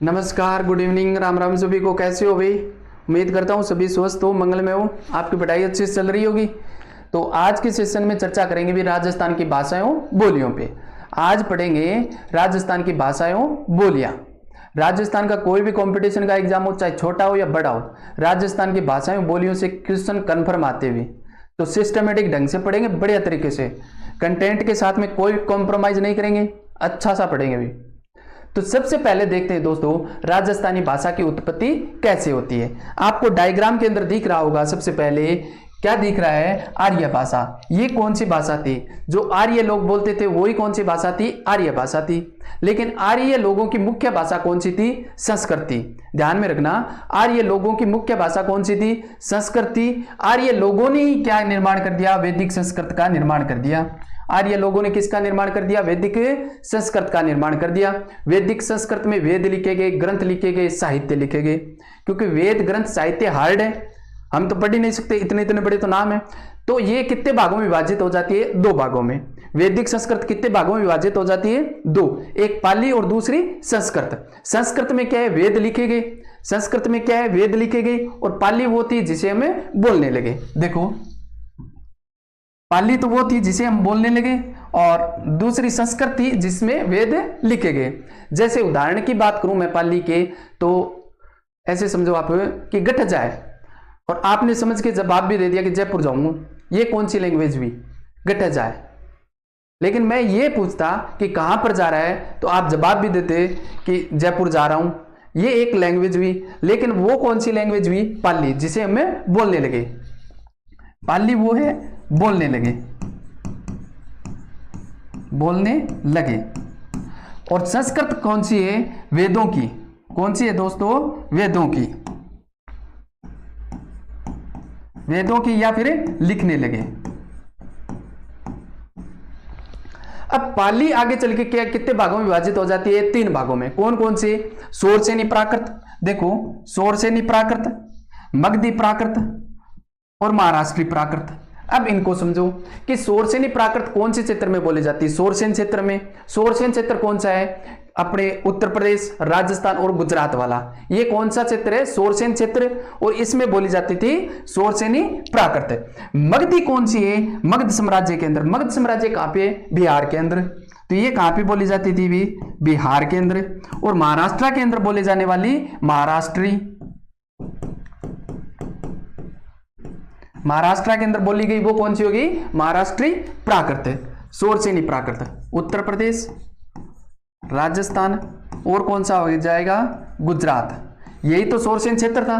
नमस्कार, good evening, Ram Ram सभी को। कैसे हो भाई? उम्मीद करता हूँ सभी स्वस्थ हो, मंगल में हो, आपकी पढ़ाई अच्छी से चल रही होगी। तो आज के सेशन में चर्चा करेंगे भी राजस्थान की भाषाएं बोलियों पे। आज पढ़ेंगे राजस्थान की भाषाएं बोलियां। राजस्थान का कोई भी कंपटीशन का एग्जाम हो, चाहे छोटा हो या बड़ा हो, राजस्थान की भाषाएं बोलियों से क्वेश्चन कन्फर्म आते हुए तो सिस्टमेटिक ढंग से पढ़ेंगे, बढ़िया तरीके से। कंटेंट के साथ में कोई कॉम्प्रोमाइज नहीं करेंगे, अच्छा सा पढ़ेंगे भी। तो सबसे पहले देखते हैं दोस्तों, राजस्थानी भाषा की उत्पत्ति कैसे होती है। आपको डायग्राम के अंदर दिख रहा होगा, सबसे पहले क्या दिख रहा है? आर्य भाषा। ये कौन सी भाषा थी? जो आर्य लोग बोलते थे वही कौन सी भाषा थी? आर्य भाषा थी। लेकिन आर्य लोगों की मुख्य भाषा कौन सी थी? संस्कृत थी। ध्यान में रखना, आर्य लोगों की मुख्य भाषा कौन सी थी? संस्कृत थी। आर्य लोगों ने ही क्या निर्माण कर दिया? वैदिक संस्कृत का निर्माण कर दिया। आर्य लोगों ने किसका निर्माण कर दिया? वैदिक संस्कृत का निर्माण कर दिया। वैदिक संस्कृत में वेद लिखे गए, ग्रंथ लिखे गए, साहित्य लिखे गए। क्योंकि वेद ग्रंथ साहित्य हार्ड है, हम तो पढ़ ही नहीं सकते, इतने इतने बड़े तो नाम है। तो ये कितने भागों में विभाजित हो जाती है? दो भागों में। वैदिक संस्कृत कितने भागों में विभाजित हो जाती है? दो, एक पाली और दूसरी संस्कृत। संस्कृत में क्या है? वेद लिखे गए। संस्कृत में क्या है? वेद लिखे गए। और पाली वो थी जिसे हमें बोलने लगे। देखो, पाली तो वो थी जिसे हम बोलने लगे, और दूसरी संस्कृत थी जिसमें वेद लिखे गए। जैसे उदाहरण की बात करूं मैं पाली के, तो ऐसे समझो आप कि गठ जाए, और आपने समझ के जवाब भी दे दिया कि जयपुर जाऊंगा। ये कौन सी लैंग्वेज हुई? गठ जाए। लेकिन मैं ये पूछता कि कहां पर जा रहा है, तो आप जवाब भी देते कि जयपुर जा रहा हूं। ये एक लैंग्वेज हुई। लेकिन वो कौन सी लैंग्वेज हुई? पाली, जिसे हमें बोलने लगे। पाली वो है बोलने लगे, बोलने लगे। और संस्कृत कौन सी है? वेदों की। कौन सी है दोस्तों? वेदों की। वेदों की, या फिर लिखने लगे। अब पाली आगे चल के क्या कितने भागों में विभाजित हो जाती है? तीन भागों में। कौन कौन से? शोरसेनी प्राकृत। देखो, शोरसेनी प्राकृत, मगधी प्राकृत और महाराष्ट्री प्राकृत। अब इनको समझो कि शोरसेनी प्राकृत कौन से क्षेत्र में बोली जाती है? शोरसेन क्षेत्र में। शोरसेन क्षेत्र कौन सा है? अपने उत्तर प्रदेश, राजस्थान और गुजरात वाला। ये कौन सा क्षेत्र है? शोरसेन क्षेत्र। और इसमें बोली जाती थी शोरसेनी प्राकृत। मगधी कौन सी है? मगध साम्राज्य के अंदर। मगध साम्राज्य कहां पे? बिहार के अंदर। तो ये कहां पे बोली जाती थी भी? बिहार के अंदर। और महाराष्ट्र के अंदर बोले जाने वाली महाराष्ट्री। महाराष्ट्र के अंदर बोली गई वो कौन सी होगी? महाराष्ट्री प्राकृत, शोरसेनी प्राकृत। उत्तर प्रदेश, राजस्थान और कौन सा हो जाएगा? गुजरात। यही तो शोरसेन क्षेत्र था।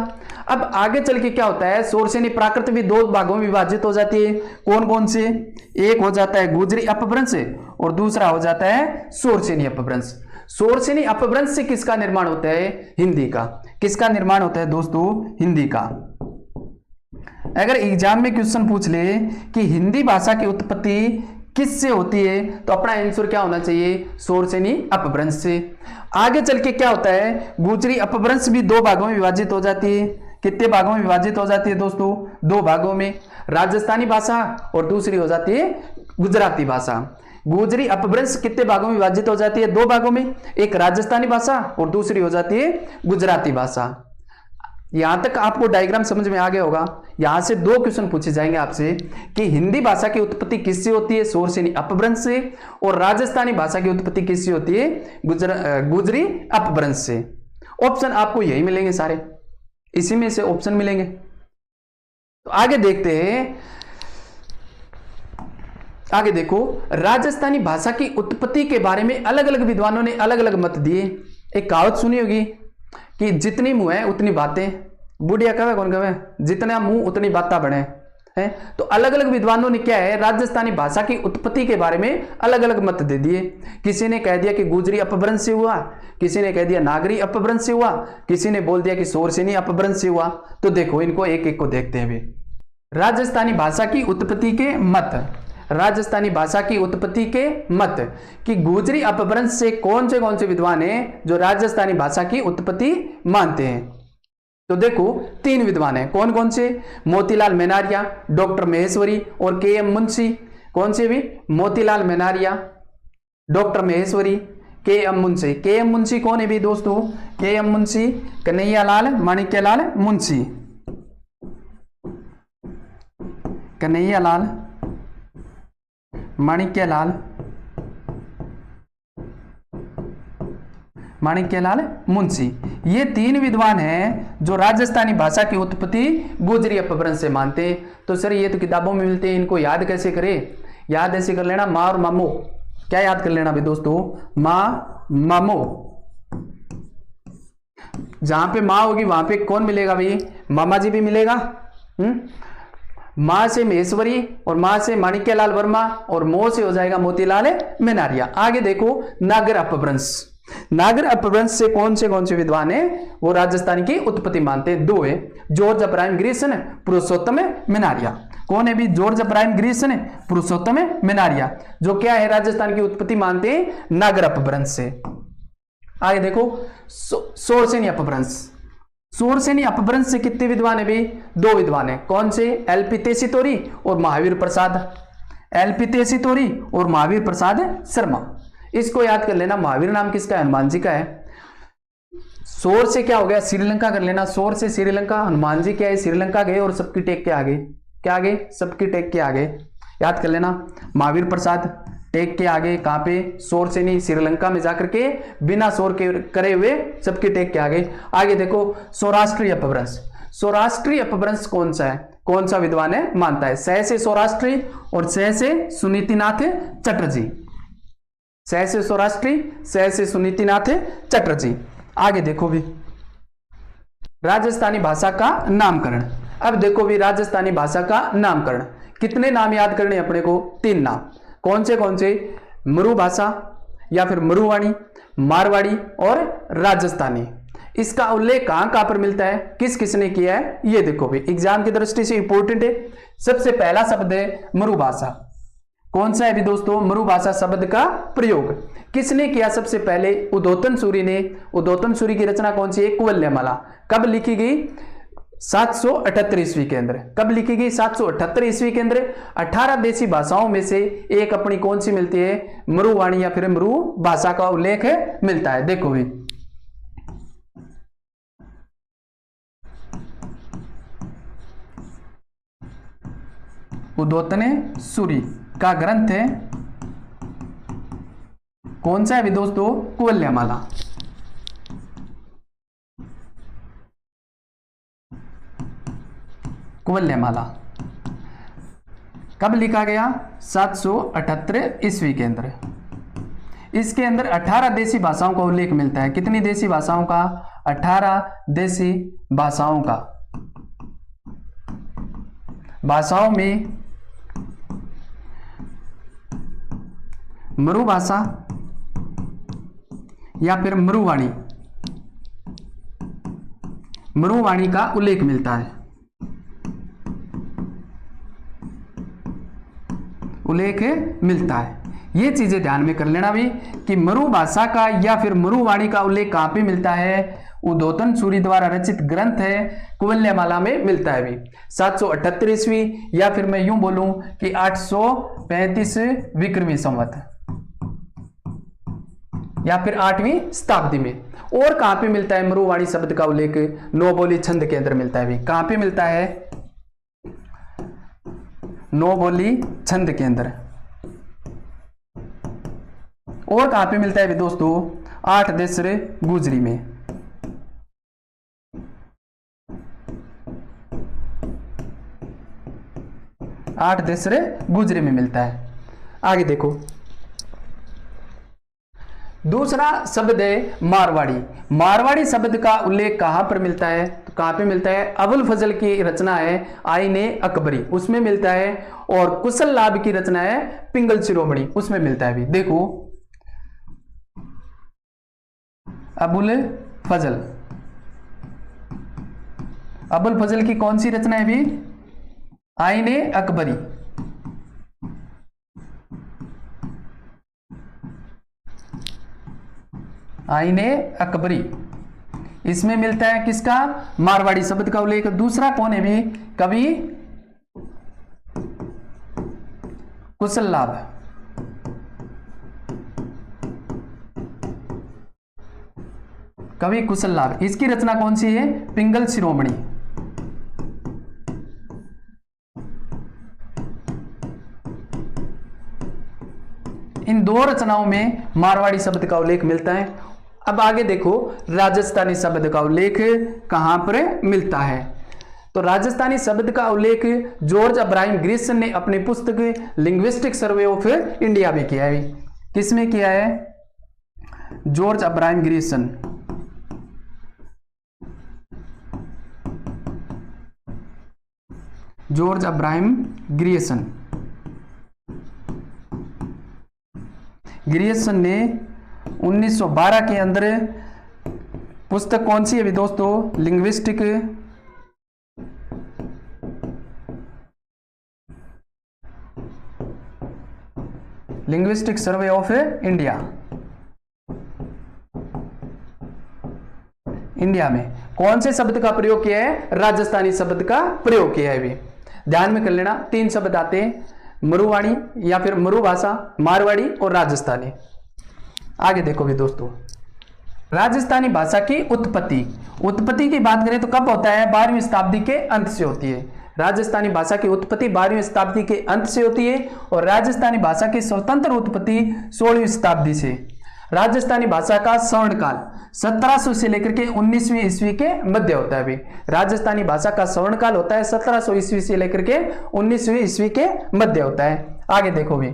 अब आगे चल के क्या होता है? शोरसेनी प्राकृत भी दो भागों में विभाजित हो जाती है। कौन कौन से? एक हो जाता है गुजरी अपभ्रंश और दूसरा हो जाता है शोरसेनी अपभ्रंश। शोरसेनी अपभ्रंश से किसका निर्माण होता है? हिंदी का। किसका निर्माण होता है दोस्तों? हिंदी का। अगर एग्जाम में क्वेश्चन पूछ ले कि हिंदी भाषा की उत्पत्ति किससे होती है, तो अपना आंसर क्या होना चाहिए? शोरसेनी अपभ्रंश से। आगे चल के क्या होता है? गुजरी अपभ्रंश भी दो भागों में विभाजित हो जाती है। कितने भागों में विभाजित हो जाती है दोस्तों? दो भागों में। राजस्थानी भाषा और दूसरी हो जाती है गुजराती भाषा। गुजरी अपभ्रंश कितने भागों में विभाजित हो जाती है? दो भागों में। एक राजस्थानी भाषा और दूसरी हो जाती है गुजराती भाषा। यहां तक आपको डायग्राम समझ में आ गया होगा। यहां से दो क्वेश्चन पूछे जाएंगे आपसे कि हिंदी भाषा की उत्पत्ति किससे होती है? शोरसेनी अपभ्रंश से। और राजस्थानी भाषा की उत्पत्ति किससे होती है? गुजरी अपभ्रंश से। ऑप्शन आपको यही मिलेंगे सारे, इसी में से ऑप्शन मिलेंगे। तो आगे देखते हैं। आगे देखो, राजस्थानी भाषा की उत्पत्ति के बारे में अलग अलग विद्वानों ने अलग अलग मत दिए। एक कहावत सुनी होगी कि जितनी मुंह है उतनी बातें। बुढ़िया कहे कौन कहे? जितना मुंह उतनी बातें बढ़े हैं। तो अलग अलग विद्वानों ने क्या है? राजस्थानी भाषा की उत्पत्ति के बारे में अलग अलग मत दे दिए। किसी ने कह दिया कि गुजरी अपभ्रंश से हुआ, किसी ने कह दिया नागरी अपभ्रंश से हुआ, किसी ने बोल दिया कि शोरसेनी अपभ्रंश से हुआ। तो देखो, इनको एक एक को देखते हैं भी। राजस्थानी भाषा की उत्पत्ति के मत। राजस्थानी भाषा की उत्पत्ति के मत कि गुजरी अपभ्रंश से कौन से विद्वान हैं जो राजस्थानी भाषा की उत्पत्ति मानते हैं? तो देखो, तीन विद्वान हैं। कौन कौन से? मोतीलाल मेनारिया, डॉक्टर महेश्वरी और के एम मुंशी। कौन से भी? मोतीलाल मेनारिया, डॉक्टर महेश्वरी, के एम मुंशी। के एम मुंशी कौन है भी दोस्तों? के एम मुंशी कन्हैयालाल माणिक्यलाल मुंशी, कन्हैयालाल माणिक्यलाल माणिक्यलाल मुंशी। ये तीन विद्वान हैं जो राजस्थानी भाषा की उत्पत्ति गुजरी अपभ्रंश से मानते हैं। तो सर ये तो किताबों में मिलते हैं, इनको याद कैसे करें? याद ऐसे कर लेना, माँ और मामो। क्या याद कर लेना भाई दोस्तों? माँ मामो। जहां पे माँ होगी वहां पे कौन मिलेगा भाई? मामा जी भी मिलेगा। माँ से महेश्वरी और माँ से माणिक्यलाल वर्मा और मो से हो जाएगा मोतीलाल मेनारिया। आगे देखो नागर अपभ्रंश। नागर अपभ्रंश से कौन से विद्वान है वो राजस्थानी की उत्पत्ति मानते हैं? दो है, जॉर्ज अब्राहम ग्रीसन, पुरुषोत्तम मेनारिया। कौन है भी? जॉर्ज अब्राहम ग्रीसन, पुरुषोत्तम मेनारिया, जो क्या है राजस्थान की उत्पत्ति मानते हैं नागर अपभ्रंश से। आगे देखो सोरसेनी अपभ्रंश। सोरसेनी अपभ्रंश से कितने विद्वान है भाई? दो विद्वान है। कौन से? एलपी तेसीतोरी और महावीर प्रसाद। एलपी तेसीतोरी और महावीर प्रसाद शर्मा। इसको याद कर लेना। महावीर नाम किसका है? हनुमान जी का है। सोर से क्या हो गया? श्रीलंका कर लेना। सोर से श्रीलंका। हनुमान जी क्या है? श्रीलंका गए और सबकी टेक के आगे। क्या आगे? सबकी टेक के आगे। याद कर लेना। महावीर प्रसाद टेक के आगे कहां पे? सोर से नहीं, श्रीलंका में जाकर के बिना शोर के करे हुए सबकी टेक के आगे। आगे देखो सौराष्ट्रीय अपभ्रंश। सौराष्ट्रीय अपभ्रंश कौन सा है? कौन सा विद्वान है मानता है? सह से सौराष्ट्री और सह से सुनीतिनाथ चटर्जी। सह से सौराष्ट्री, सह से सुनीतिनाथ चटर्जी। आगे देखो भी राजस्थानी भाषा का नामकरण। अब देखो भी राजस्थानी भाषा का नामकरण। कितने नाम याद करने अपने को? तीन नाम। कौन से? मरु भाषा या फिर मरुवाणी, मारवाड़ी और राजस्थानी। इसका उल्लेख कहां पर मिलता है? किस किसने किया है? ये देखो भी एग्जाम की दृष्टि से इंपॉर्टेंट है। सबसे पहला शब्द है मरु भाषा। कौन सा है भी दोस्तों? मरु भाषा शब्द का प्रयोग किसने किया? सबसे पहले उद्योतन सूरी ने। उद्योतन सूरी की रचना कौन सी है? कुवलयमाला। कब लिखी गई? 778 ईस्वी के अंदर। कब लिखी गई? 778 ईस्वी के अंदर। 18 देशी भाषाओं में से एक अपनी कौन सी मिलती है? मरुवाणी या फिर मरु भाषा का उल्लेख मिलता है। देखो भी उद्योतन सूरी का ग्रंथ है कौन सा है भी दोस्तों? कुवलयमाला। कुवलयमाला कब लिखा गया? 778 ईस्वी के अंदर। इसके अंदर 18 देशी भाषाओं का उल्लेख मिलता है। कितनी देशी भाषाओं का? 18 देशी भाषाओं का। भाषाओं में मरु भाषा या फिर मरुवाणी, मरुवाणी का उल्लेख मिलता है। उल्लेख मिलता है। ये चीजें ध्यान में कर लेना भी कि मरु भाषा का या फिर मरुवाणी का उल्लेख कहां पे मिलता है? उद्योतन सूरी द्वारा रचित ग्रंथ है कुवलयमाला में मिलता है भी। 778 ईस्वी या फिर मैं यूं बोलूं कि 835 विक्रमी संवत या फिर 8वीं शताब्दी में। और कहां पे मिलता है मरुवाणी शब्द का उल्लेख? नौबोली छंद के अंदर मिलता है भी। कहां पे मिलता है? नौबोली छंद के अंदर। और कहां पे मिलता है भी दोस्तों? 8 देसरे गुजरी में। 8 देसरे गुजरी में मिलता है। आगे देखो दूसरा शब्द है मारवाड़ी। मारवाड़ी शब्द का उल्लेख कहां पर मिलता है? तो कहां पे मिलता है? अबुल फजल की रचना है आईने अकबरी, उसमें मिलता है। और कुशल लाभ की रचना है पिंगल शिरोमणि, उसमें मिलता है भी। देखो अबुल फजल, अबुल फजल की कौन सी रचना है भी? आईने अकबरी। आईने अकबरी, इसमें मिलता है किसका? मारवाड़ी शब्द का उल्लेख। दूसरा कौन है भी? कवि कुशल लाभ। कवि कुशल लाल। इसकी रचना कौन सी है? पिंगल शिरोमणि। इन दो रचनाओं में मारवाड़ी शब्द का उल्लेख मिलता है। अब आगे देखो राजस्थानी शब्द का उल्लेख कहां पर मिलता है। तो राजस्थानी शब्द का उल्लेख जॉर्ज अब्राहम ग्रिसन ने अपनी पुस्तक लिंग्विस्टिक सर्वे ऑफ इंडिया में किया है। किसमें किया है? George Abraham Grierson. George Abraham Grierson. Grierson ने 1912 के अंदर पुस्तक कौन सी है भी दोस्तों? Linguistic survey of India. India में कौन से शब्द का प्रयोग किया है? राजस्थानी शब्द का प्रयोग किया है। भी ध्यान में कर लेना, 3 शब्द आते हैं, मरुवाणी या फिर मरु भाषा, मारवाड़ी और राजस्थानी। आगे देखो भी दोस्तों, राजस्थानी भाषा की उत्पत्ति की बात करें तो कब होता है? 12वीं शताब्दी के अंत से होती है। राजस्थानी भाषा की उत्पत्ति 12वीं शताब्दी के अंत से होती है और राजस्थानी भाषा की स्वतंत्र उत्पत्ति 16वीं शताब्दी से। राजस्थानी भाषा का स्वर्णकाल 1700 से लेकर के 19वीं ईस्वी के मध्य होता है। भी राजस्थानी भाषा का स्वर्णकाल होता है 1700 ईस्वी से लेकर के 19वीं ईस्वी के मध्य होता है। आगे देखो भी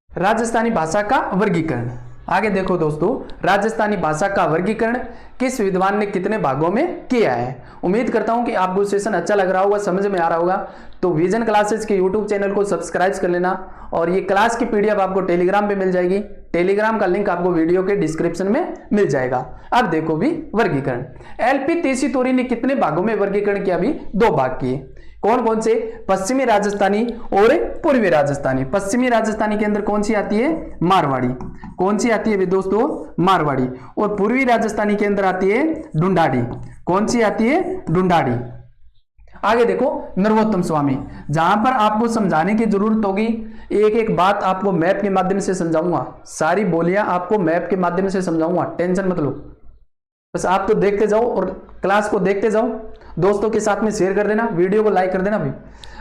राजस्थानी भाषा का वर्गीकरण। आगे देखो दोस्तों, राजस्थानी भाषा का वर्गीकरण किस विद्वान ने कितने भागों में किया है। उम्मीद करता हूं कि आपको सेशन अच्छा लग रहा होगा, समझ में आ रहा होगा। तो विजन क्लासेस के यूट्यूब चैनल को सब्सक्राइब कर लेना और ये क्लास की पीडीएफ आपको टेलीग्राम पे मिल जाएगी। टेलीग्राम का लिंक आपको वीडियो के डिस्क्रिप्शन में मिल जाएगा। अब देखो भी वर्गीकरण। एलपी तेसी तोरी ने कितने भागों में वर्गीकरण किया? भी 2 भाग किए। कौन कौन से? पश्चिमी राजस्थानी और पूर्वी राजस्थानी। पश्चिमी राजस्थानी के अंदर कौन सी आती है? मारवाड़ी। कौन सी आती है भी दोस्तों? मारवाड़ी। और पूर्वी राजस्थानी के अंदर आती है ढूंढाड़ी। कौन सी आती है? ढूंढाड़ी। आगे देखो नरोत्तम स्वामी। जहां पर आपको समझाने की जरूरत होगी, एक एक बात आपको मैप के माध्यम से समझाऊंगा। सारी बोलियां आपको मैप के माध्यम से समझाऊंगा, टेंशन मत लो। बस आप तो देखते जाओ और क्लास को देखते जाओ। दोस्तों के साथ में शेयर कर देना, वीडियो को लाइक कर देना भी।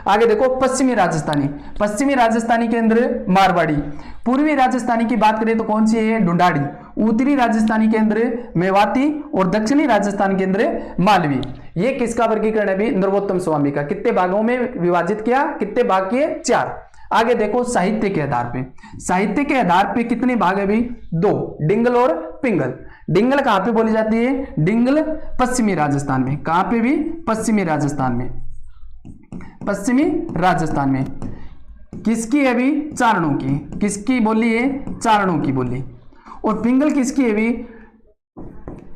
आगे देखो पश्चिमी राजस्थानी। पश्चिमी राजस्थानी के अंदर मारवाड़ी। पूर्वी राजस्थानी की बात करें तो कौन सी है? ढूंढाड़ी। उत्तरी राजस्थानी के अंदर मेवाती और दक्षिणी राजस्थान के अंदर मालवी। ये किसका वर्गीकरण है? भी नरोत्तम स्वामी का। कितने भागों में विभाजित किया? कितने भाग किए? 4। आगे देखो साहित्य के आधार पे। साहित्य के आधार पे कितने भाग है? भी 2, डिंगल और पिंगल। डिंगल कहां पे बोली जाती है? डिंगल पश्चिमी राजस्थान में। कहां पे? भी पश्चिमी राजस्थान में। पश्चिमी राजस्थान में किसकी है? भी चारणों की। किसकी बोली है? चारणों की बोली। और पिंगल किसकी है? भी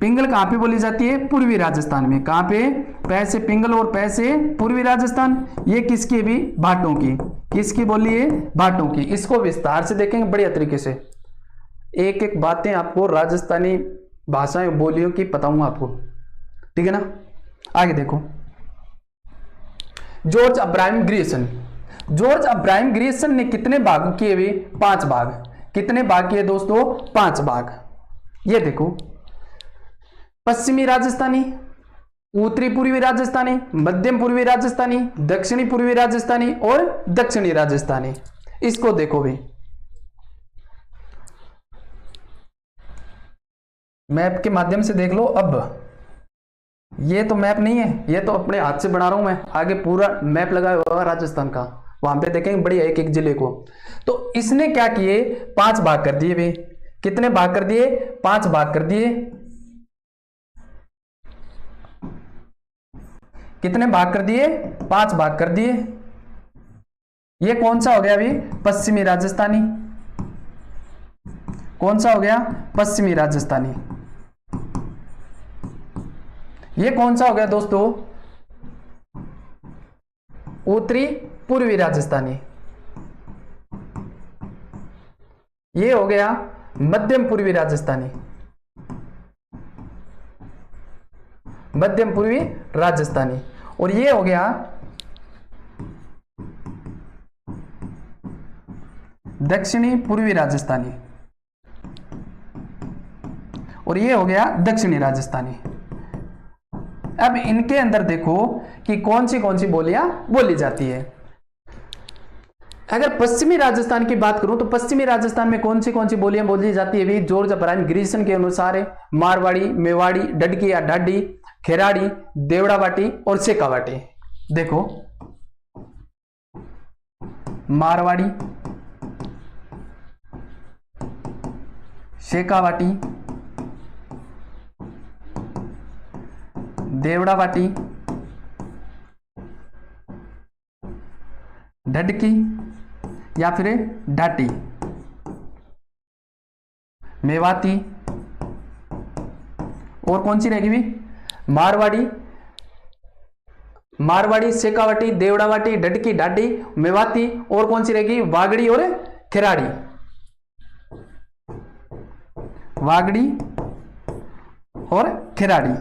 पिंगल कहां पे बोली जाती है? पूर्वी राजस्थान में। कहां पे? पैसे पिंगल और पैसे पूर्वी राजस्थान। ये किसकी है? भी भाटों की। किसकी बोली है? भाटों की। इसको विस्तार से देखेंगे बढ़िया तरीके से। एक एक बातें आपको राजस्थानी भाषाएं बोलियों की बताऊंगा आपको, ठीक है ना। आगे देखो George Abraham Grierson. George Abraham ग्रिसन ने कितने भाग किए? भी 5 भाग। कितने भाग किए दोस्तों? 5 भाग। ये देखो पश्चिमी राजस्थानी, उत्तरी पूर्वी राजस्थानी, मध्यम पूर्वी राजस्थानी, दक्षिणी पूर्वी राजस्थानी और दक्षिणी राजस्थानी। इसको देखो भी मैप के माध्यम से देख लो। अब ये तो मैप नहीं है, ये तो अपने हाथ से बना रहा हूं मैं। आगे पूरा मैप लगाया हुआ राजस्थान का, वहां पे देखेंगे बढ़िया एक एक जिले को। तो इसने क्या किए? 5 भाग कर दिए। भी कितने भाग कर दिए? 5 भाग कर दिए। कितने भाग कर दिए? 5 भाग कर दिए। ये कौन सा हो गया? भी पश्चिमी राजस्थानी। कौन सा हो गया? पश्चिमी राजस्थानी। ये कौन सा हो गया दोस्तों? उत्तरी पूर्वी राजस्थानी। ये हो गया मध्यम पूर्वी राजस्थानी। मध्यम पूर्वी राजस्थानी। और ये हो गया दक्षिणी पूर्वी राजस्थानी। और ये हो गया दक्षिणी राजस्थानी। अब इनके अंदर देखो कि कौन सी बोलियां बोली जाती है। अगर पश्चिमी राजस्थान की बात करूं तो पश्चिमी राजस्थान में कौन सी बोलियां बोली जाती है भी जॉर्ज ब्रायन ग्रीसन के अनुसार है मारवाड़ी, मेवाड़ी, डडकी या ढाडी, खेराड़ी, देवड़ावाटी और शेखावाटी। देखो मारवाड़ी, शेखावाटी, देवड़ावाटी, ढडकी या फिर ढाटी, मेवाती और कौन सी रहेगी भी मारवाड़ी, शेखावाटी, देवड़ावाटी, ढडकी, ढाडी, मेवाती और कौन सी रहेगी वागड़ी और खेराड़ी। वागड़ी और खेराड़ी,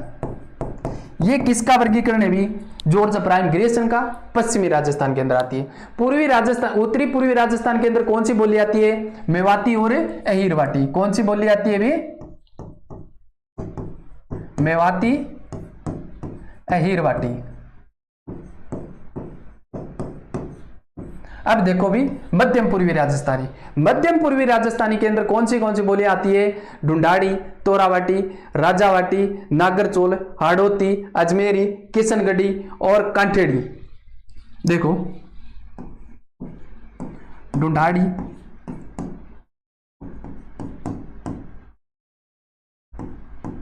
ये किसका वर्गीकरण है भी जॉर्ज ब्रायन ग्रीसन का, पश्चिमी राजस्थान के अंदर आती है। पूर्वी राजस्थान, उत्तरी पूर्वी राजस्थान के अंदर कौन सी बोली आती है मेवाती और अहीरवाटी। कौन सी बोली आती है भी मेवाती, अहीरवाटी। अब देखो भी मध्यम पूर्वी राजस्थानी, मध्यम पूर्वी राजस्थानी के अंदर कौन सी बोली आती है ढूंढाड़ी, तोरावाटी, राजावाटी, नागरचोल, हाड़ौती, अजमेरी, किशनगढ़ी और कांठेड़ी। देखो ढूंढाड़ी,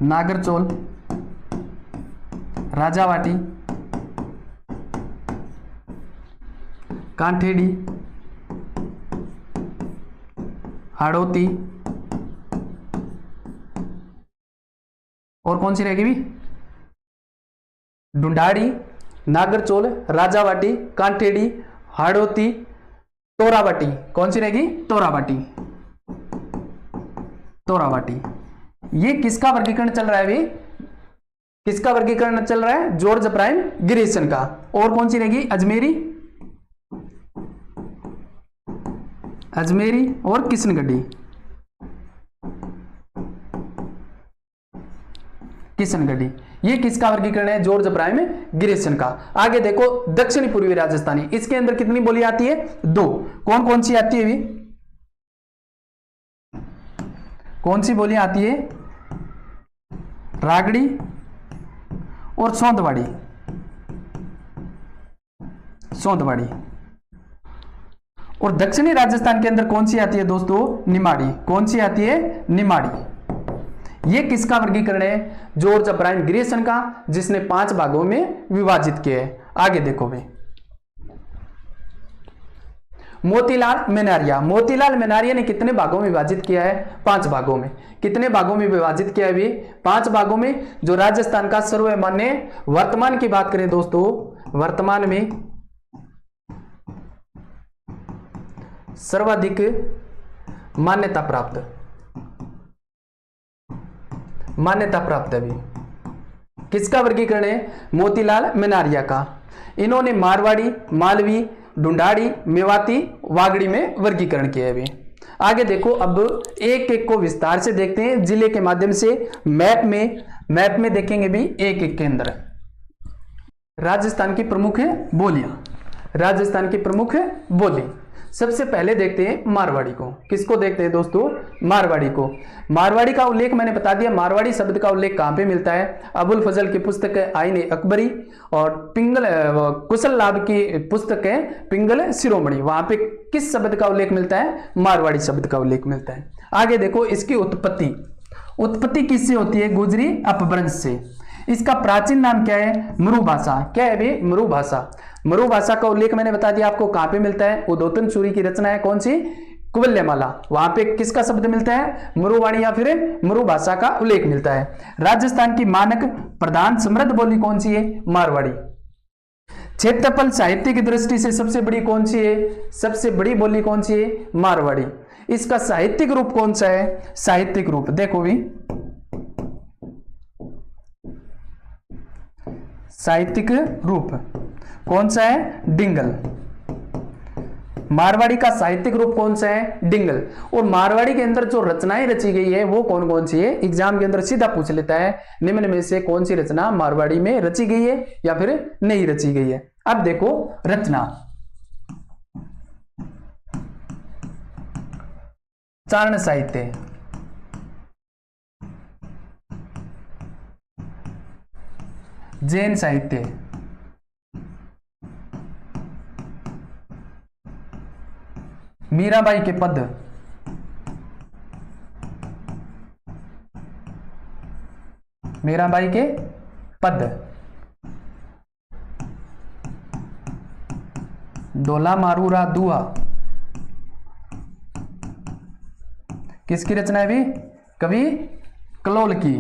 नागरचोल, राजावाटी, कांठेड़ी, हाड़ौती और कौन सी रहेगी भी ढूंढाड़ी, नागरचोल, राजावाटी, कांठेड़ी, हाड़ौती, तोरावाटी। कौन सी रहेगी तोरावाटी। ये किसका वर्गीकरण चल रहा है भी, किसका वर्गीकरण चल रहा है जॉर्ज ब्रायन ग्रीसन का। और कौन सी रहेगी अजमेरी और किशनगढ़ी। ये किसका वर्गीकरण है जॉर्ज ब्रायन ग्रीसन का। आगे देखो दक्षिणी पूर्वी राजस्थानी, इसके अंदर कितनी बोली आती है दो। कौन सी आती है भी, कौन सी बोली आती है रागड़ी और सौंदवाड़ी। और दक्षिणी राजस्थान के अंदर कौन सी आती है दोस्तों निमाड़ी। कौन सी आती है निमाड़ी। ये किसका वर्गीकरण है जॉर्ज ब्रायन ग्रीसन का, जिसने 5 भागों में विभाजित किया है। आगे देखो भाई मोतीलाल मेनारिया ने कितने भागों में विभाजित किया है 5 भागों में। कितने भागों में विभाजित किया है भी 5 भागों में। जो राजस्थान का सर्वमान्य, वर्तमान की बात करें दोस्तों, वर्तमान में सर्वाधिक मान्यता प्राप्त है भी किसका वर्गीकरण है मोतीलाल मेनारिया का। इन्होंने मारवाड़ी, मालवी, ढूंढाड़ी, मेवाती, वागड़ी में वर्गीकरण किया है भी। आगे देखो अब एक को विस्तार से देखते हैं जिले के माध्यम से। मैप में देखेंगे भी एक के अंदर राजस्थान की प्रमुख बोली। सबसे पहले देखते हैं मारवाड़ी को। किसको देखते हैं दोस्तों मारवाड़ी को। मारवाड़ी का उल्लेख मैंने बता दिया, मारवाड़ी शब्द का उल्लेख कहां पे मिलता है अबुल फजल की पुस्तक है आईने अकबरी और पिंगल कुशल लाभ की पुस्तक है पिंगल शिरोमणि। वहां पे किस शब्द का उल्लेख मिलता है मारवाड़ी शब्द का उल्लेख मिलता है। आगे देखो इसकी उत्पत्ति किससे होती है गुजरी अपभ्रंश से। इसका प्राचीन नाम क्या है मरुभाषा। क्या है भी मरुभाषा का उल्लेख मैंने बता दिया आपको कहां पे मिलता है। उद्योतन सूरी की रचना है कौन सी कुवल्यमाला। वहां पे किसका शब्द मिलता है मरुवाणी या फिर मरुभाषा का उल्लेख मिलता है। राजस्थान की मानक प्रधान समृद्ध बोली कौन सी है मारवाड़ी। क्षेत्रफल साहित्य की दृष्टि से सबसे बड़ी कौन सी है, सबसे बड़ी बोली कौन सी है मारवाड़ी। इसका साहित्यिक रूप कौन सा है, साहित्यिक रूप देखो भी साहित्यिक रूप कौन सा है डिंगल। मारवाड़ी का साहित्यिक रूप कौन सा है? डिंगल। और मारवाड़ी के अंदर जो रचनाएं रची गई है वो कौन कौन सी है? एग्जाम के अंदर सीधा पूछ लेता है, निम्न में से कौन सी रचना मारवाड़ी में रची गई है या फिर नहीं रची गई है। अब देखो रचना, चारण साहित्य, जैन साहित्य, मीराबाई के पद, मीराबाई के पद, डोला मारूरा दुआ, किसकी रचना है भी? कवि कलोल की।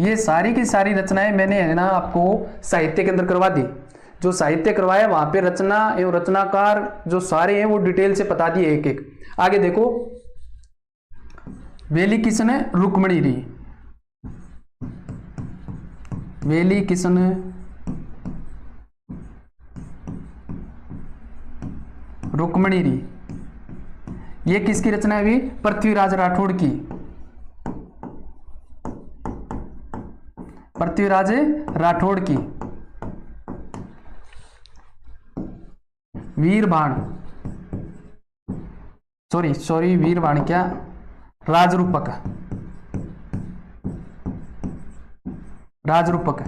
ये सारी की सारी रचनाएं मैंने है ना आपको साहित्य के अंदर करवा दी। जो साहित्य करवाया वहां पे रचना एवं रचनाकार जो सारे हैं वो डिटेल से बता दिए एक एक। आगे देखो, वेली किशन रुक्मणी री, वेली किशन रुक्मणी री, ये किसकी रचना है भी? पृथ्वीराज राठौड़ की, पृथ्वीराज राठौड़ की। वीरबाण, सॉरी वीरबाण क्या, राजरूपक, राजरूपक,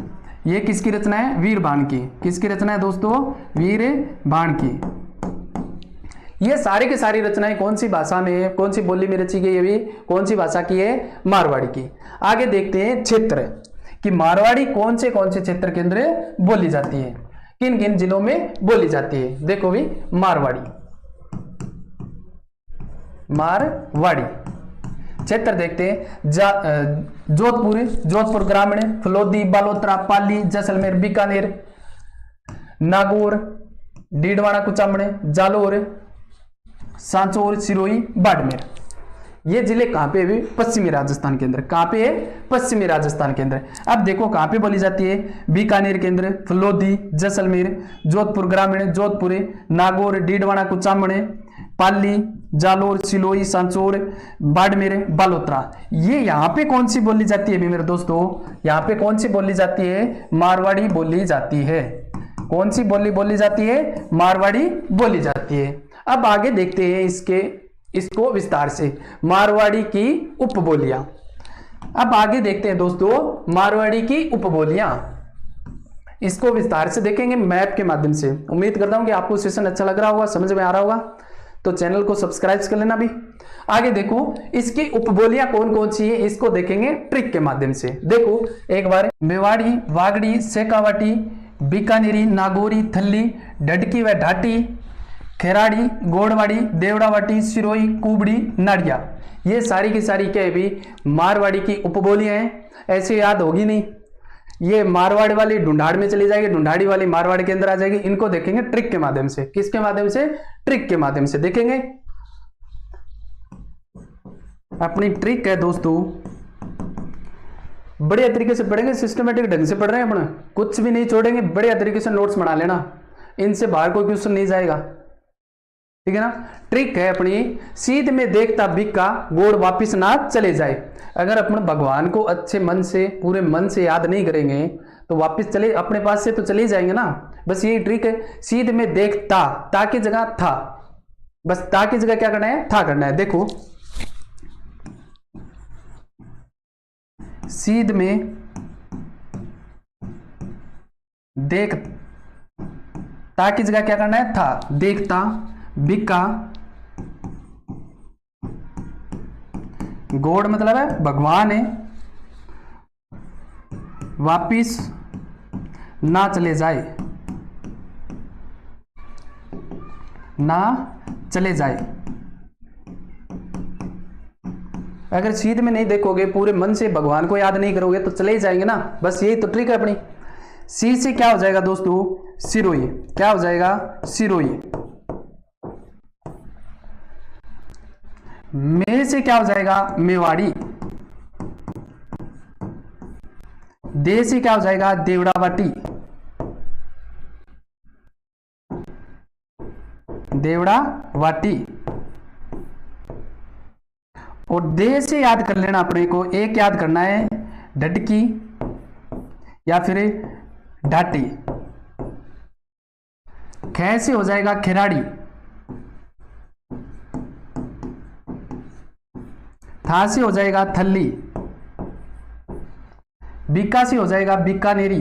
ये किसकी रचना है? वीरबाण की। किसकी रचना है दोस्तों? वीरबाण की। ये सारी की सारी रचनाएं कौन सी भाषा में है, कौन सी बोली में रची गई है भी? कौन सी भाषा की है? मारवाड़ी की। आगे देखते हैं क्षेत्र, कि मारवाड़ी कौन से क्षेत्र के अंदर बोली जाती है, किन किन जिलों में बोली जाती है। देखो भी, मारवाड़ी, मारवाड़ी क्षेत्र देखते हैं, जोधपुर, जोधपुर ग्रामीण, फलोदी, बालोतरा, पाली, जैसलमेर, बीकानेर, नागौर, डीडवाना, कुचामण, जालोर, सांचौर, सिरोही, बाड़मेर। ये जिले कहां पे भी? पश्चिमी राजस्थान के अंदर। कहां पे है? पश्चिमी राजस्थान के अंदर। अब देखो कहां पे बोली जाती है? बीकानेर के अंदर, फलोदी, जैसलमेर, जोधपुर ग्रामीण, जोधपुर, नागौर, डीडवाना, कुचामण, पाली, जालोर, सिलोई, सांचौर, बाड़मेर, बालोतरा। ये यहाँ पे कौन सी बोली जाती है भी मेरे दोस्तों? यहाँ पे कौन सी बोली जाती है? मारवाड़ी बोली जाती है। कौन सी बोली जाती है? मारवाड़ी बोली जाती है। अब आगे देखते हैं इसको विस्तार से, मारवाड़ी की उपबोलियां। अब आगे देखते हैं दोस्तों मारवाड़ी की उपबोलियां, इसको विस्तार से देखेंगे मैप के माध्यम से। उम्मीद करता हूं कि आपको सेशन अच्छा लग रहा होगा, समझ में आ रहा होगा, तो चैनल को सब्सक्राइब कर लेना भी। आगे देखो इसकी उपबोलियां कौन कौन सी है, इसको देखेंगे ट्रिक के माध्यम से। देखो एक बार, मेवाड़ी, वागड़ी, शेखावाटी, बीकानेरी, नागौरी, थल्ली, ढटकी व ढाटी, खेराड़ी, गोड़वाड़ी, देवड़ावाटी, सिरोही, कुबड़ी, नाड़िया। ये सारी की सारी क्या है भी? मारवाड़ी की उपबोलियां हैं। ऐसे याद होगी नहीं, ये मारवाड़ वाली ढूंढाड़ में चली जाएगी, ढूंढाड़ी वाली मारवाड़ के अंदर आ जाएगी। इनको देखेंगे ट्रिक के माध्यम से। किसके माध्यम से? ट्रिक के माध्यम से देखेंगे। अपनी ट्रिक है दोस्तों, बढ़िया तरीके से पढ़ेंगे, सिस्टमेटिक ढंग से पढ़ रहे हैं अपना, कुछ भी नहीं छोड़ेंगे, बढ़िया तरीके से नोट्स बना लेना, इनसे बाहर कोई क्वेश्चन नहीं जाएगा, ठीक है ना। ट्रिक है अपनी, सीध में देखता बिक्का, गोड़ वापिस ना चले जाए। अगर अपन भगवान को अच्छे मन से, पूरे मन से याद नहीं करेंगे तो वापिस चले, अपने पास से तो चले जाएंगे ना। बस यही ट्रिक है। सीध में देखता, ता की जगह था, बस ता की जगह क्या करना है? था करना है। देखो सीध में देख, ता की जगह क्या करना है? था। देखता, बिका, गोड़ मतलब है भगवान है, वापिस ना चले जाए, ना चले जाए। अगर सीध में नहीं देखोगे, पूरे मन से भगवान को याद नहीं करोगे तो चले ही जाएंगे ना। बस यही तो ट्रिक है अपनी। सी से क्या हो जाएगा दोस्तों? सिरोही। क्या हो जाएगा? सिरोही। मे से क्या हो जाएगा? मेवाड़ी। दे से क्या हो जाएगा? देवड़ावाटी। देवड़ा वाटी। और दे से याद कर लेना अपने को, एक याद करना है ढटकी या फिर ढाटी। ख से हो जाएगा खिराड़ी, था से हो जाएगा थल्ली, बीका से हो जाएगा बीकानेरी,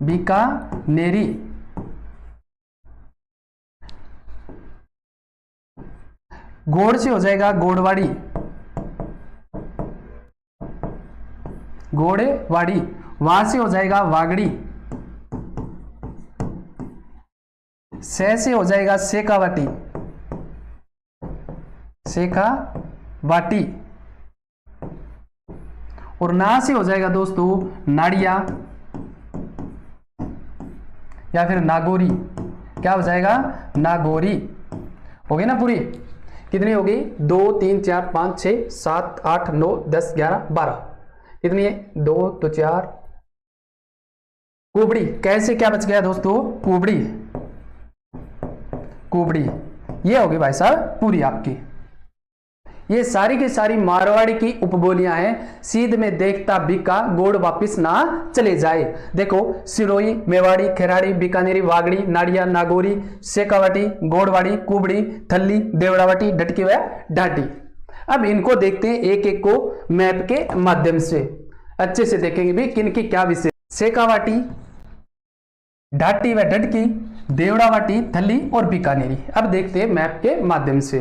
बीकानेरी। गोड़ से हो जाएगा गोड़वाड़ी, गोड़ेवाड़ी। वहां से हो जाएगा वागड़ी, से हो जाएगा सेकावाटी, सेकावाटी। और ना से हो जाएगा दोस्तों नाड़िया या फिर नागौरी। क्या हो जाएगा? नागौरी। हो गई ना पूरी? कितनी हो गई? 2 3 4 5 6 7 8 9 10 11 12। कितनी है? 2 तो 4। कुबड़ी। कैसे क्या बच गया दोस्तों? कुबड़ी, कुबड़ी। ये होगी भाई साहब पूरी आपकी। ये सारी की सारी मारवाड़ी की उपबोलियां हैं। सीध में देखता बीका, गोड़ वापिस ना चले जाए। देखो, सिरोही, मेवाड़ी, खेराड़ी, बीकानेरी, वागड़ी, नाड़िया, नागौरी, सेकावाटी, गोड़वाड़ी, कुबड़ी, थल्ली, देवड़ावाटी, ढटकी व ढाटी। अब इनको देखते हैं एक एक को मैप के माध्यम से, अच्छे से देखेंगे भी किनकी क्या विशेष। सेकावाटी, ढाटी व ढटकी, देवड़ावाटी, थल्ली और बीकानेरी। अब देखते हैं मैप के माध्यम से।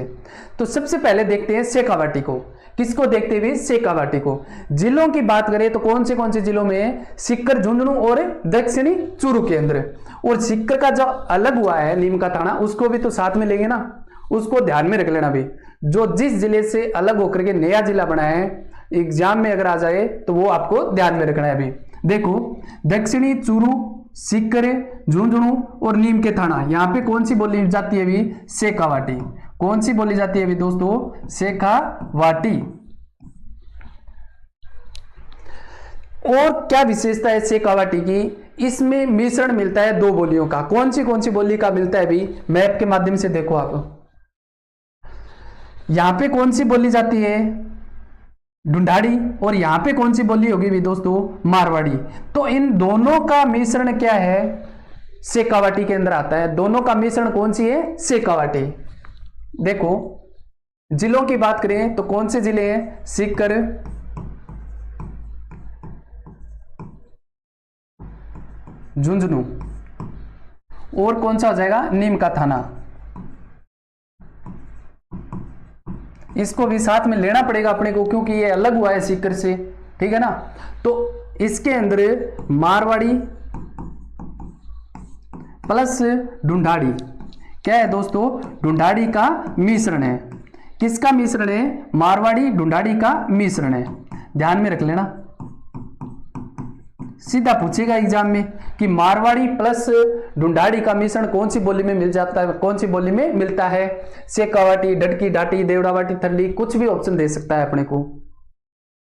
तो सबसे पहले देखते हैं सेकावाटी को। किसको देखते हुए? सेकावाटी को। जिलों की बात करें तो कौन से जिलों में? सीकर, झुंझुनू और दक्षिणी चूरू केंद्र। और सीकर का जो अलग हुआ है नीम का थाना, उसको भी तो साथ में लेंगे ना, उसको ध्यान में रख लेना भी। जो जिस जिले से अलग होकर के नया जिला बना है, एग्जाम में अगर आ जाए तो वो आपको ध्यान में रखना है अभी। देखो, दक्षिणी चूरू, सीकर, झुंझुनू और नीम के थाना, यहां पे कौन सी बोली जाती है अभी? सेकावाटी। कौन सी बोली जाती है अभी दोस्तों? सेकावाटी। और क्या विशेषता है सेकावाटी की? इसमें मिश्रण मिलता है दो बोलियों का। कौन सी बोली का मिलता है अभी? मैप के माध्यम से देखो आप। यहां पे कौन सी बोली जाती है? ढूंढाड़ी। और यहां पे कौन सी बोली होगी भी दोस्तों? मारवाड़ी। तो इन दोनों का मिश्रण क्या है? सेकावाटी के अंदर आता है। दोनों का मिश्रण कौन सी है? सेकावाटी। देखो, जिलों की बात करें तो कौन से जिले हैं? सीकर, झुंझुनू और कौन सा हो जाएगा? नीम का थाना। इसको भी साथ में लेना पड़ेगा अपने को, क्योंकि ये अलग हुआ है सीकर से, ठीक है ना। तो इसके अंदर मारवाड़ी प्लस ढूंढाड़ी क्या है दोस्तों? ढूंढाड़ी का मिश्रण है। किसका मिश्रण है? मारवाड़ी ढूंढाड़ी का मिश्रण है। ध्यान में रख लेना, सीधा पूछेगा एग्जाम में कि मारवाड़ी प्लस ढूंढाड़ी का मिश्रण कौन सी बोली में मिल जाता है, कौन सी बोली में मिलता है? सेकावाटी, ढटकी, ढाटी, देवड़ावाटी, थल्ली, कुछ भी ऑप्शन दे सकता है अपने को।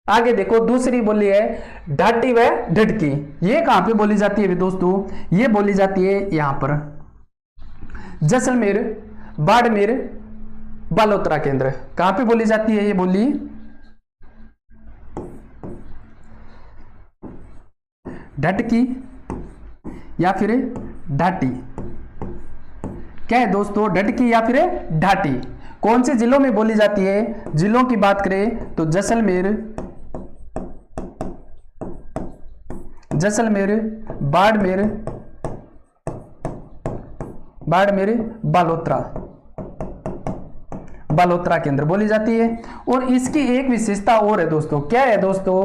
आगे देखो, दूसरी बोली है ढाटी व ढटकी। ये कहां पे बोली जाती है दोस्तों? ये बोली जाती है यहां पर जैसलमेर, बाड़मेर, बालोतरा केंद्र। कहां पे बोली जाती है ये बोली? ढटकी या फिर ढाटी। क्या है दोस्तों? ढटकी या फिर ढाटी। कौन से जिलों में बोली जाती है? जिलों की बात करें तो जैसलमेर, बाड़मेर, बालोतरा केंद्र बोली जाती है। और इसकी एक विशेषता और है दोस्तों। क्या है दोस्तों?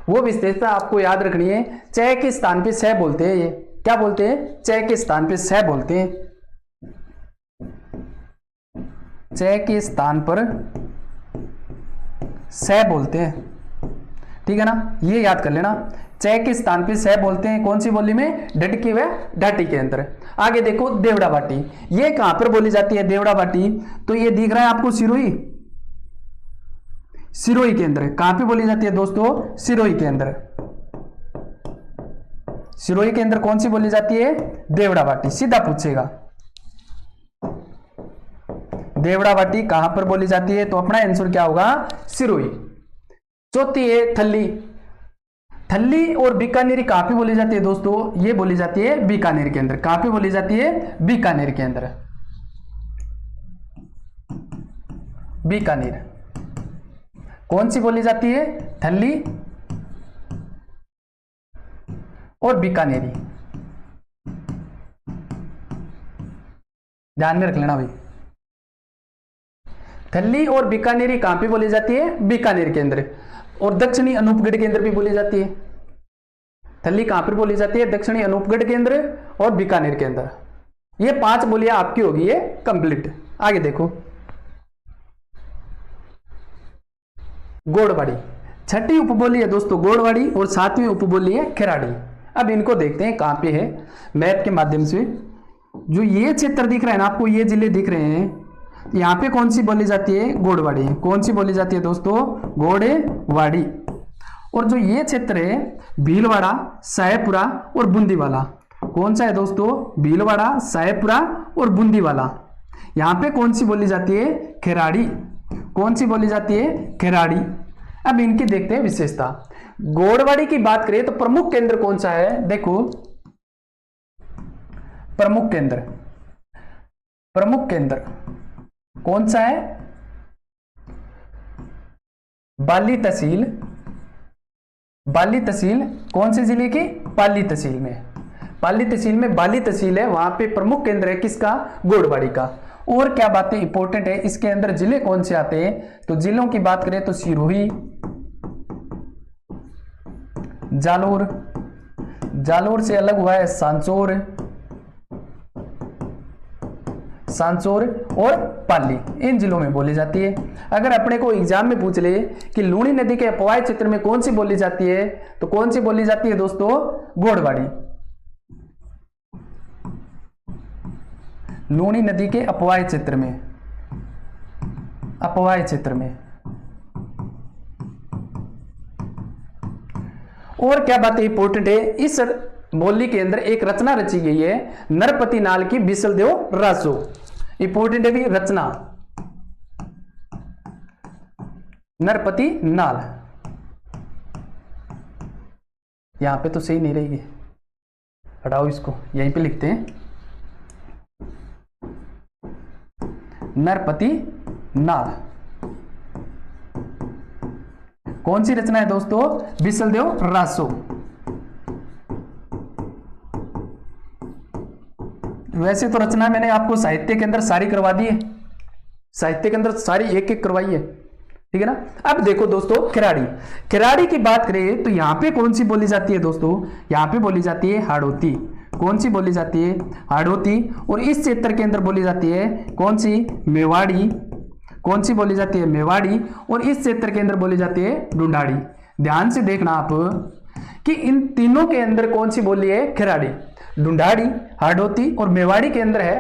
वो विशेषता आपको याद रखनी है। च के स्थान पे स बोलते हैं। ये क्या बोलते हैं? च के स्थान पे स बोलते हैं। च के स्थान पर स बोलते हैं, ठीक है ना। ये याद कर लेना, च के स्थान पे स बोलते हैं। कौन सी बोली में? ढटकी व ढाटी के अंदर। आगे देखो, देवड़ावाटी। ये कहां पर बोली जाती है देवड़ावाटी? तो ये दिख रहा है आपको सिरोही के अंदर। कहां पे बोली जाती है दोस्तों? सिरोही के अंदर। सिरोही के अंदर कौन सी बोली जाती है? देवड़ावाटी। सीधा पूछेगा। देवड़ावाटी कहां पर बोली जाती है? तो अपना आंसर क्या होगा? सिरोही। चौथी है थल्ली। थल्ली और बीकानेरी कहां पे बोली जाती है दोस्तों? ये बोली जाती है बीकानेर के अंदर। कहां पे बोली जाती है? बीकानेर के अंदर। बीकानेर कौन सी बोली जाती है? थल्ली और बीकानेरी। ध्यान में रख लेना भाई। थल्ली और बीकानेरी कहां पे बोली जाती है? बीकानेर के अंदर। और दक्षिणी अनूपगढ़ के अंदर भी बोली जाती है। थल्ली कहां पर बोली जाती है? दक्षिणी अनूपगढ़ के अंदर और बीकानेर के अंदर। ये 5 बोलियां आपकी होगी ये कंप्लीट। आगे देखो, गोड़वाड़ी छठी उपबोली है दोस्तों गोड़वाड़ी, और 7वीं उपबोली है खिराड़ी। अब इनको देखते हैं कहां पे है मैप के माध्यम से। जो ये क्षेत्र दिख रहा है ना आपको, ये जिले दिख रहे हैं, यहां पे कौन सी बोली जाती है? गोड़वाड़ी। कौन सी बोली जाती है दोस्तों? गोड़ेवाड़ी। और जो ये क्षेत्र है भीलवाड़ा, साहेबपुरा और बूंदीवाला, कौन सा है दोस्तों? भीलवाड़ा, साहेबपुरा और बूंदीवाला। यहां पे कौन सी बोली जाती है? खिराड़ी। कौन सी बोली जाती है? खिराड़ी। अब इनकी देखते हैं विशेषता। गोड़वाड़ी की बात करें तो प्रमुख केंद्र कौन सा है? देखो, प्रमुख केंद्र कौन सा है? बाली तहसील। बाली तहसील कौन से जिले की? पाली तहसील में। पाली तहसील में बाली तहसील है, वहां पे प्रमुख केंद्र है किसका? गोड़वाड़ी का। और क्या बातें इंपॉर्टेंट है इसके अंदर? जिले कौन से आते हैं? तो जिलों की बात करें तो सिरोही, जालोर, जालोर से अलग हुआ है सांचौर और पाली, इन जिलों में बोली जाती है। अगर अपने को एग्जाम में पूछ ले कि लूणी नदी के अपवाय क्षेत्र में कौन सी बोली जाती है, तो कौन सी बोली जाती है दोस्तों? गोड़वाड़ी। लूणी नदी के अपवाय क्षेत्र में, और क्या बात इंपॉर्टेंट है, इस बोली के अंदर एक रचना रची गई है नरपति नाल की बिसलदेव रासो। इंपॉर्टेंट है भी रचना, नरपति नाल। यहां पे तो सही नहीं रहेगी, हटाओ इसको, यहीं पे लिखते हैं नरपति नाल। कौन सी रचना है दोस्तों? बिसलदेव रासो। वैसे तो रचना मैंने आपको साहित्य के अंदर सारी करवा दी है, साहित्य के अंदर सारी एक एक करवाई है, ठीक है ना। अब देखो दोस्तों, खिराड़ी। खिराड़ी की बात करें तो यहां पे कौन सी बोली जाती है दोस्तों? यहां पे बोली जाती है हाड़ौती। कौन सी बोली जाती है? हाड़ौती। और इस क्षेत्र के अंदर बोली जाती है कौन सी? मेवाड़ी। कौन सी बोली जाती है? मेवाड़ी। और इस क्षेत्र के अंदर बोली जाती है ढूंढाड़ी। ध्यान से देखना आप कि इन तीनों के अंदर कौन सी बोली है? खिराड़ी। ढूंढाड़ी, हाड़ौती और मेवाड़ी के अंदर है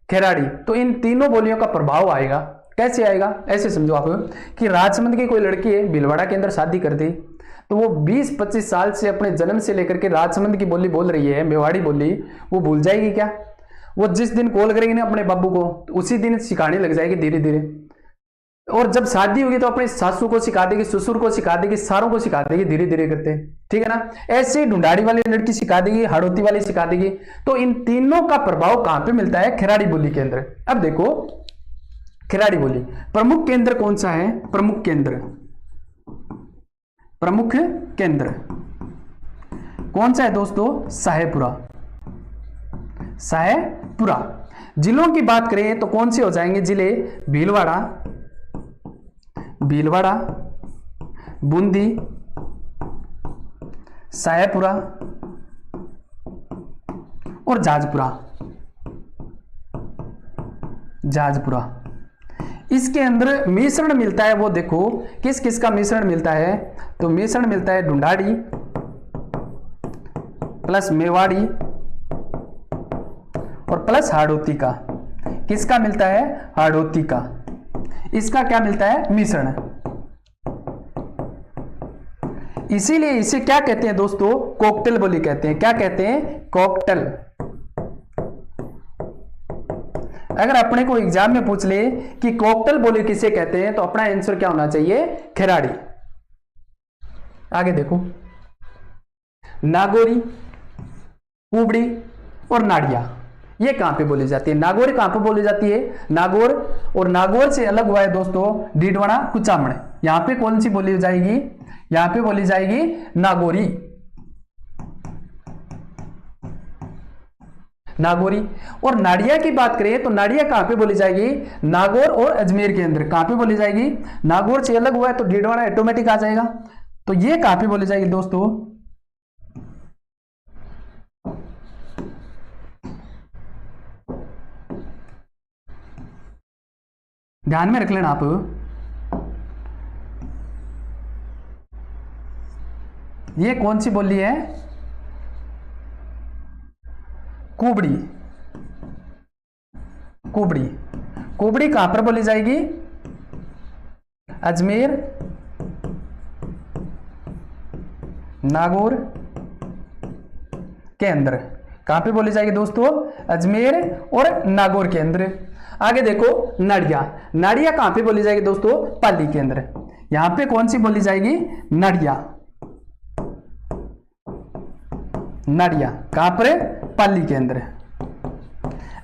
खिराड़ी। तो इन तीनों बोलियों का प्रभाव आएगा। कैसे आएगा? ऐसे समझो आप कि राजसमंद की कोई लड़की है, भीलवाड़ा के अंदर शादी कर दी, तो वो 20-25 साल से अपने जन्म से लेकर के राजसमंद की बोली बोल रही है, मेवाड़ी बोली, वो भूल जाएगी क्या? वो जिस दिन कॉल करेगी ना अपने बाबू को, तो उसी दिन सिखाने लग जाएगी धीरे धीरे। और जब शादी होगी तो अपने सासू को सिखा देगी, ससुर को सिखा देगी, सारों को सिखा देगी धीरे धीरे करते, ठीक है ना। ऐसे ही ढूंढाड़ी वाली लड़की सिखा देगी, हाड़ौती वाली सिखा देगी। तो इन तीनों का प्रभाव कहां पे मिलता है? खिराड़ी बोली के अंदर। अब देखो, खिराड़ी बोली प्रमुख केंद्र कौन सा है? प्रमुख केंद्र कौन सा है दोस्तों? साहेबपुरा। साहेबपुरा। जिलों की बात करें तो कौन से हो जाएंगे जिले? भीलवाड़ा, बूंदी, साहेबपुरा और जाजपुरा। इसके अंदर मिश्रण मिलता है, वो देखो किस किस का मिश्रण मिलता है। तो मिश्रण मिलता है ढूंढाड़ी प्लस मेवाड़ी और प्लस हाड़ौती का। किसका मिलता है? हाड़ौती का। इसका क्या मिलता है? मिश्रण। इसीलिए इसे क्या कहते हैं दोस्तों? कॉकटेल बोली कहते हैं। क्या कहते हैं? कॉकटेल। अगर अपने को एग्जाम में पूछ ले कि कोक्टल बोली किसे कहते हैं, तो अपना आंसर क्या होना चाहिए? खिराड़ी। आगे देखो, नागौरी, कुबड़ी और नाड़िया, ये कहां पे बोली जाती है? नागौर कहां पे बोली जाती है? नागौर, और नागौर से अलग हुआ है दोस्तों डीडवाना, कुचामण। यहां पे कौन सी बोली जाएगी? यहां पे बोली जाएगी नागौरी, नागौरी। और नाड़िया की बात करें तो नाड़िया कहां पे बोली जाएगी? नागौर और अजमेर के अंदर। कहां पे बोली जाएगी? नागौर से अलग हुआ है तो डीडवाना ऑटोमेटिक आ जाएगा। तो ये कहां पे बोली जाएगी दोस्तों? ध्यान में रख लेना आप। ये कौन सी बोली है? कुबड़ी, कुबड़ी। कुबड़ी कहां पर बोली जाएगी? अजमेर, नागौर के अंदर। कहां पे बोली जाएगी दोस्तों? अजमेर और नागौर के अंदर। आगे देखो, नाड़िया। नाड़िया कहां पे बोली जाएगी दोस्तों? पाली के अंदर। यहां पे कौन सी बोली जाएगी? नाड़िया, नाड़िया कहां पर? पाली के अंदर।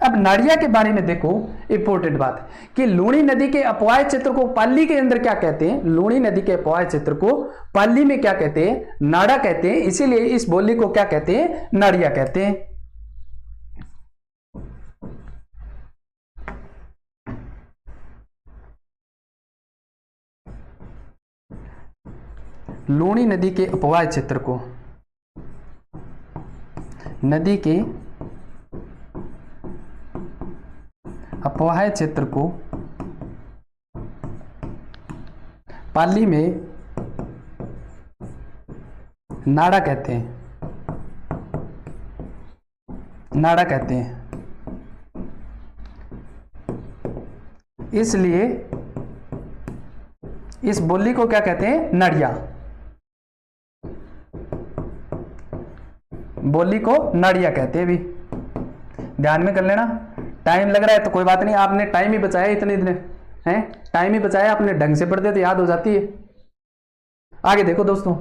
अब नाड़िया के बारे में देखो, इंपॉर्टेंट बात कि लूणी नदी के अपवाय क्षेत्र को पाली के अंदर क्या कहते हैं? लूणी नदी के अपवाय क्षेत्र को पाली में क्या कहते हैं? नाड़ा कहते हैं। इसीलिए इस बोली को क्या कहते हैं? नाड़िया कहते हैं। लूणी नदी के अपवाय क्षेत्र को, नदी के अपवाय क्षेत्र को पाली में नाड़ा कहते हैं, नाड़ा कहते हैं। इसलिए इस बोली को क्या कहते हैं? नाड़िया। बोली को नाड़िया कहते हैं भी। ध्यान में कर लेना। टाइम लग रहा है तो कोई बात नहीं, आपने टाइम ही बचाया, इतने दिन हैं, टाइम ही बचाया, आपने ढंग से पढ़ते तो याद हो जाती है। आगे देखो दोस्तों,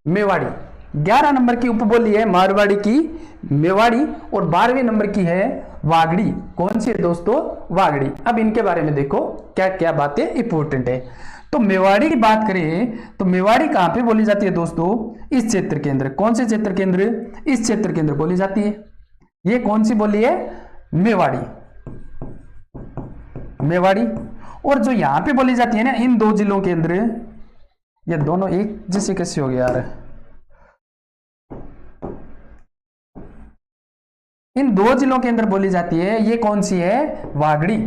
मेवाड़ी 11 नंबर की उपबोली है मारवाड़ी की मेवाड़ी, और 12वें नंबर की है वागड़ी। कौन सी है दोस्तों? वागड़ी। अब इनके बारे में देखो क्या क्या बातें इंपॉर्टेंट है। तो मेवाड़ी की बात करें तो मेवाड़ी कहां पे बोली जाती है दोस्तों? इस क्षेत्र के अंदर। कौन से क्षेत्र के अंदर? इस क्षेत्र के अंदर बोली जाती है। ये कौन सी बोली है? मेवाड़ी, मेवाड़ी। और जो यहां पे बोली जाती है ना इन दो जिलों के अंदर, ये दोनों एक जैसे कैसे हो गया यार? इन दो जिलों के अंदर बोली जाती है, ये कौन सी है? वागड़ी।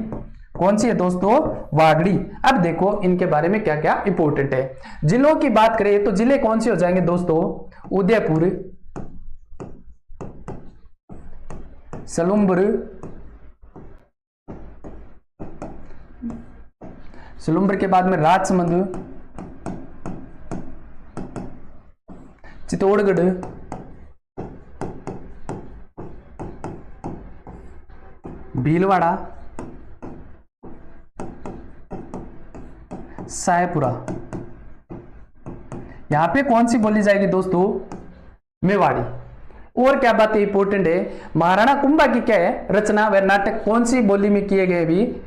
कौन सी है दोस्तों? वागड़ी। अब देखो इनके बारे में क्या क्या इंपॉर्टेंट है। जिलों की बात करें तो जिले कौन से हो जाएंगे दोस्तों? उदयपुर, सलुम्बर, सलुम्बर के बाद में राजसमंद, चित्तौड़गढ़, भीलवाड़ा, सायपुरा। यहां पे कौन सी बोली जाएगी दोस्तों? मेवाड़ी। और क्या बात इंपॉर्टेंट है? महाराणा कुंभा की क्या है? रचना व नाटक कौन सी बोली में किए गए? भी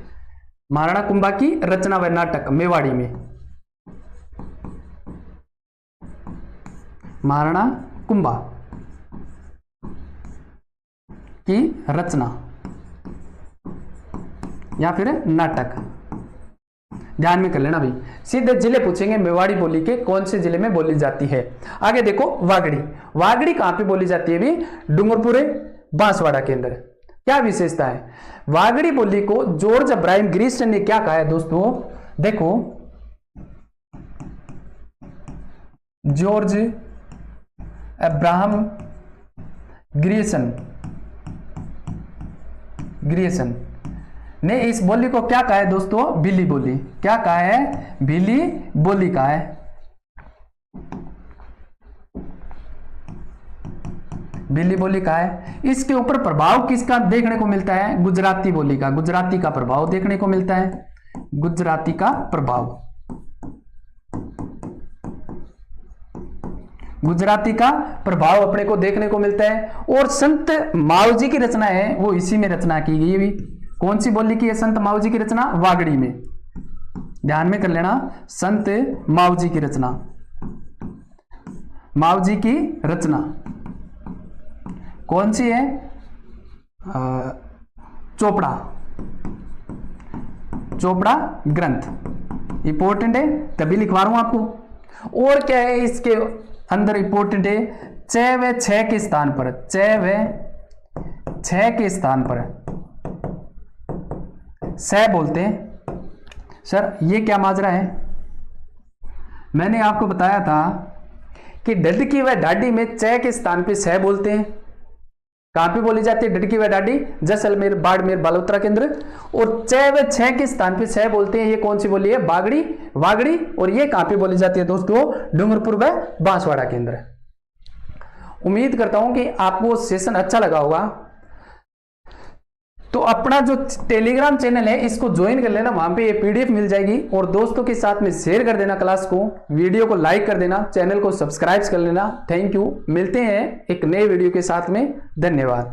महाराणा कुंभा की रचना व नाटक मेवाड़ी में। महाराणा कुंभा की रचना या फिर नाटक। ध्यान में कर लेना भाई। सीधे जिले पूछेंगे मेवाड़ी बोली के कौन से जिले में बोली जाती है। आगे देखो, वागड़ी। वागड़ी कहां पे बोली जाती है? भी डूंगरपुर, बांसवाड़ा के अंदर। क्या विशेषता है? वागड़ी बोली को जॉर्ज अब्राहम ग्रीसन ने क्या कहा है दोस्तों? देखो, जॉर्ज अब्राहम ग्रीसन ने इस बोली को क्या कहा है दोस्तों? बिली बोली। क्या कहा है? बिली बोली कहा है। भीली बोली का है। इसके ऊपर प्रभाव किसका देखने को मिलता है? गुजराती बोली का, गुजराती का प्रभाव देखने को मिलता है, गुजराती का प्रभाव, गुजराती का प्रभाव अपने को देखने को मिलता है। और संत मावजी की रचना है वो इसी में रचना की गई है। कौन सी बोली की है संत मावजी की रचना? वागड़ी में, ध्यान में कर लेना, संत मावजी की रचना, मावजी की रचना कौन सी है? चोपड़ा, चोपड़ा ग्रंथ इंपॉर्टेंट है, तभी लिखवा रहा हूं आपको। और क्या है इसके अंदर इंपॉर्टेंट है? च व छ के स्थान पर, च व छ के स्थान पर स बोलते हैं। सर ये क्या माजरा है? मैंने आपको बताया था कि डडकी व ढाडी में च के स्थान पे स बोलते हैं। कहां पे बोली जाती है डडकी व ढाडी? जैसलमेर, बाड़मेर, बालोतरा केंद्र। और च व छ के स्थान पे स बोलते हैं। ये कौन सी बोली है? बागड़ी, वागड़ी। और ये कहां पे बोली जाती है दोस्तों? डूंगरपुर व बांसवाड़ा केंद्र। उम्मीद करता हूं कि आपको सेशन अच्छा लगा होगा। तो अपना जो टेलीग्राम चैनल है इसको ज्वाइन कर लेना, वहां पे ये पीडीएफ मिल जाएगी। और दोस्तों के साथ में शेयर कर देना क्लास को, वीडियो को लाइक कर देना, चैनल को सब्सक्राइब कर लेना। थैंक यू, मिलते हैं एक नए वीडियो के साथ में। धन्यवाद।